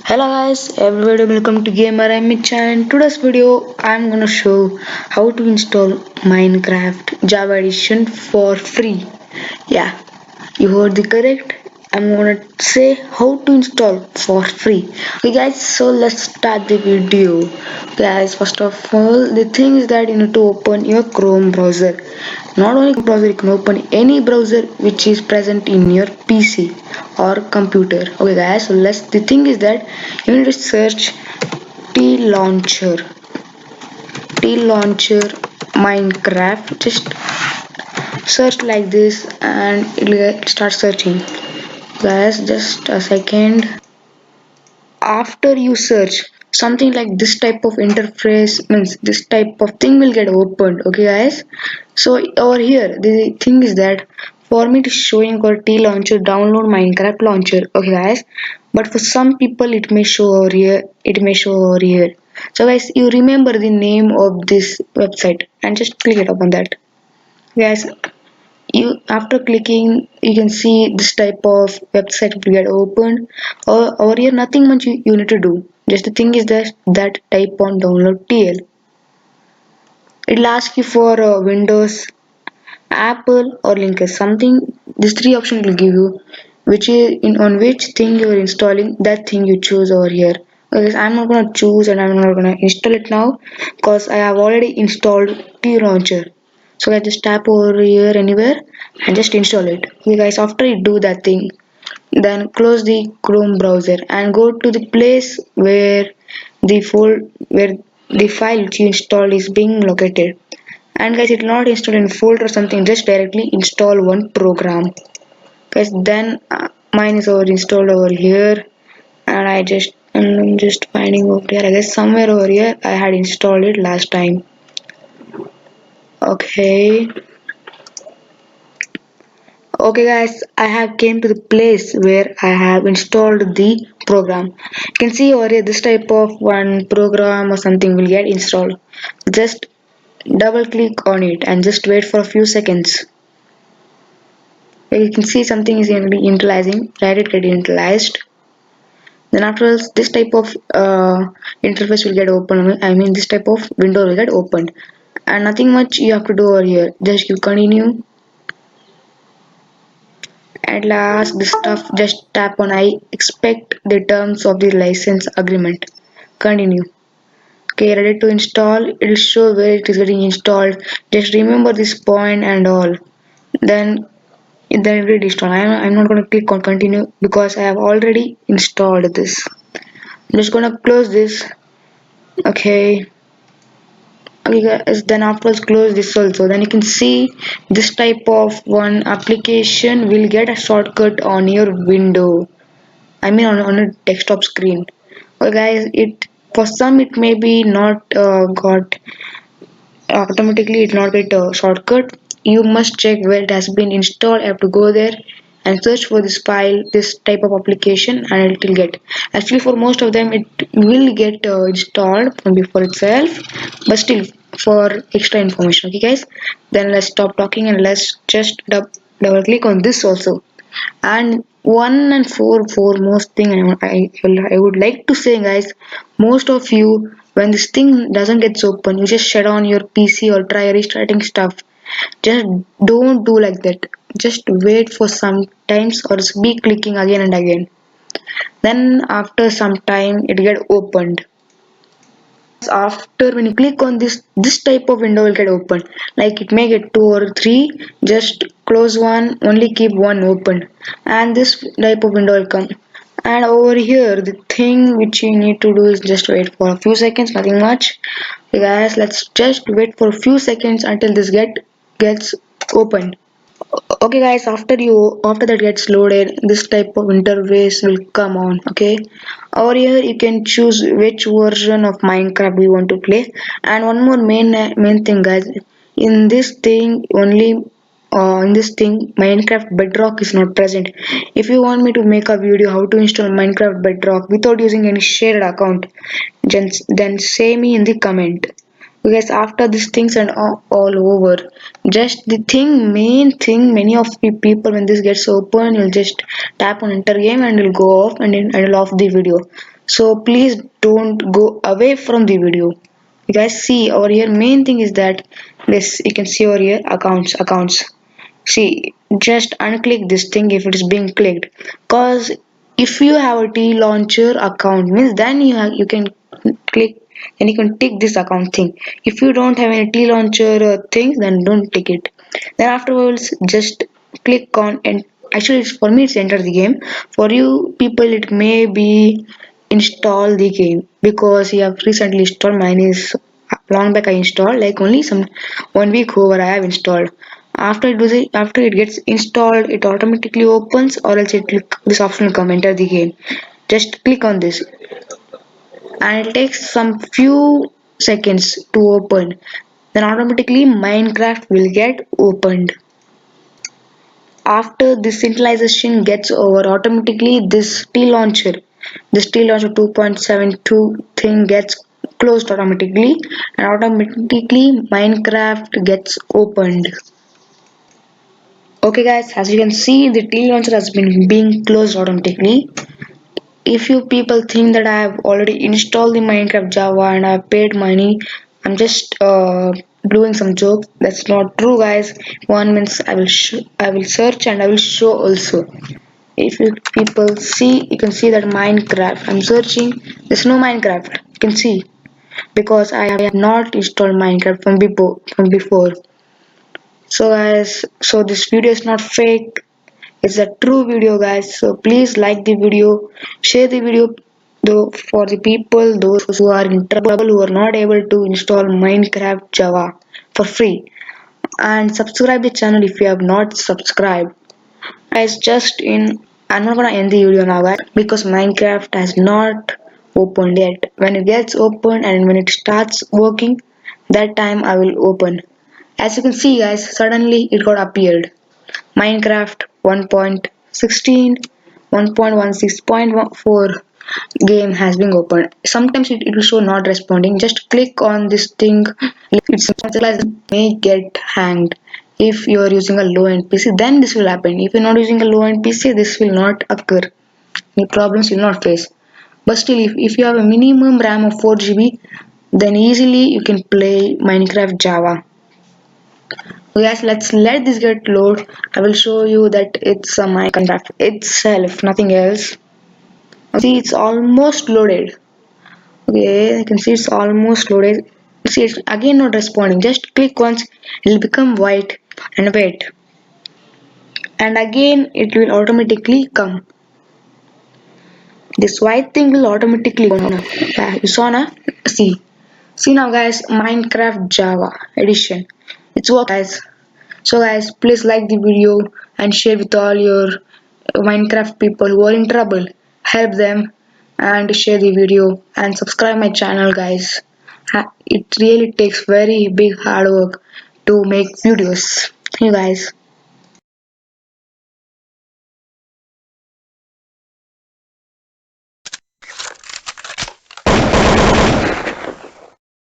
Hello guys, everybody welcome to Gamer Mitch, and today's video I'm gonna show how to install Minecraft Java Edition for free. Yeah, you heard the correct. I'm gonna say how to install for free. Okay guys, so let's start the video. Guys, first of all, the thing is that you need to open your Chrome browser. Not only Chrome browser, you can open any browser which is present in your PC or computer. Okay guys, so let's the thing is that you need to search T launcher. T launcher Minecraft. Just search like this and it will start searching. Guys, just a second. After you search something like this type of interface, means this type of thing will get opened. Okay guys, so over here the thing is that for me it is showing for T launcher download Minecraft launcher. Okay guys, but for some people it may show over here, it may show over here. So guys, you remember the name of this website and just click it upon that. Guys, you after clicking you can see this type of website will get opened. Over here nothing much you need to do. Just the thing is that type on download TL. It'll ask you for Windows, Apple or Linux something. These three options will give you which is in on which thing you are installing, that thing you choose over here. Because I'm not gonna choose and I'm not gonna install it now because I have already installed T launcher. So I just tap over here anywhere and just install it. Okay guys, after you do that thing, then close the Chrome browser and go to the place where the file which you installed is being located. And guys, it will not install in folder or something, just directly install one program. Guys, then mine is over installed over here, and I'm just finding over here. I guess somewhere over here I had installed it last time. Okay. Okay guys, I have came to the place where I have installed the program. You can see over here this type of one program or something will get installed. Just double click on it and just wait for a few seconds. You can see something is initializing, let it get initialized. Then afterwards this type of interface will get open. I mean this type of window will get opened. And nothing much you have to do over here. Just you continue. At last the stuff, just tap on I expect the terms of the license agreement. Continue. Okay, ready to install. It will show where it is getting installed. Just remember this point and all. Then it will install. I'm not gonna click on continue because I have already installed this. I'm just gonna close this. Okay. Okay guys, then afterwards close this also. Then you can see this type of one application will get a shortcut on your window. I mean on a desktop screen. Okay guys, it for some it may be not got automatically, it not get a shortcut. You must check where it has been installed. You have to go there and search for this file, this type of application, and it will get. Actually, for most of them, it will get installed from before itself, but still for extra information. Okay, guys. Then let's stop talking and let's just double click on this also. And one and foremost thing I would like to say, guys, most of you, when this thing doesn't get open, you just shut on your PC or try restarting stuff. Just don't do like that. Just wait for some times or just be clicking again and again. Then after some time it get opened. After when you click on this type of window will get open, like it may get two or three. Just close one, only keep one open, and this type of window will come. And over here the thing which you need to do is just wait for a few seconds, nothing much. Okay guys, let's just wait for a few seconds until this gets opened. Okay guys, after that gets loaded, this type of interface will come on. Okay, over here you can choose which version of Minecraft you want to play. And one more main thing, guys, in this thing only, in this thing Minecraft Bedrock is not present. If you want me to make a video how to install Minecraft Bedrock without using any shared account, then say me in the comment. Because after these things and all over, just the main thing, many of the people, when this gets open, you'll just tap on enter game and you'll go off and it'll off the video. So please don't go away from the video. You guys see over here, main thing is that this, you can see over here, accounts. See, just unclick this thing if it is being clicked, cause if you have a T launcher account means then you can click and you can tick this account thing. If you don't have any T launcher thing, then don't tick it. Then afterwards just click on, and actually for me it's enter the game. For you people it may be install the game, because you have recently installed. Mine is long back I installed, like only some 1 week over I have installed. After it gets installed, it automatically opens, or else it click this option will come, enter the game. Just click on this and it takes some few seconds to open. Then automatically Minecraft will get opened. After this initialization gets over, automatically this T launcher 2.72 thing gets closed automatically, and automatically Minecraft gets opened. Okay guys, as you can see, the T launcher has been being closed automatically. If you people think that I have already installed the Minecraft Java and I have paid money, I'm just doing some joke. That's not true, guys. 1 minute, I will search and I will show also. If you people see, you can see that Minecraft. I'm searching. There's no Minecraft. You can see, because I have not installed Minecraft from before. So guys, so this video is not fake. It's a true video, guys. So please like the video, share the video though for the people those who are in trouble, who are not able to install Minecraft Java for free, and subscribe the channel if you have not subscribed. Guys, just in, I'm not gonna end the video now, guys, because Minecraft has not opened yet. When it gets open and when it starts working, that time I will open. As you can see, guys, suddenly it got appeared. Minecraft 1.16, 1.16.4 game has been opened. Sometimes it will show not responding. Just click on this thing. It's may get hanged. If you are using a low-end PC, then this will happen. If you're not using a low-end PC, this will not occur. Any problems you will not face. But still, if you have a minimum RAM of 4 GB, then easily you can play Minecraft Java. Guys, let's let this get load. I will show you that it's a Minecraft itself, nothing else. See, it's almost loaded. Okay, I can see it's almost loaded. See, it's again not responding. Just click once, it'll become white and wait. And again, it will automatically come. This white thing will automatically go now. You saw now? See. See now, guys, Minecraft Java edition. It's work, guys. So guys, please like the video and share with all your Minecraft people who are in trouble. Help them and share the video and subscribe my channel, guys. It really takes very big hard work to make videos. Thank you guys.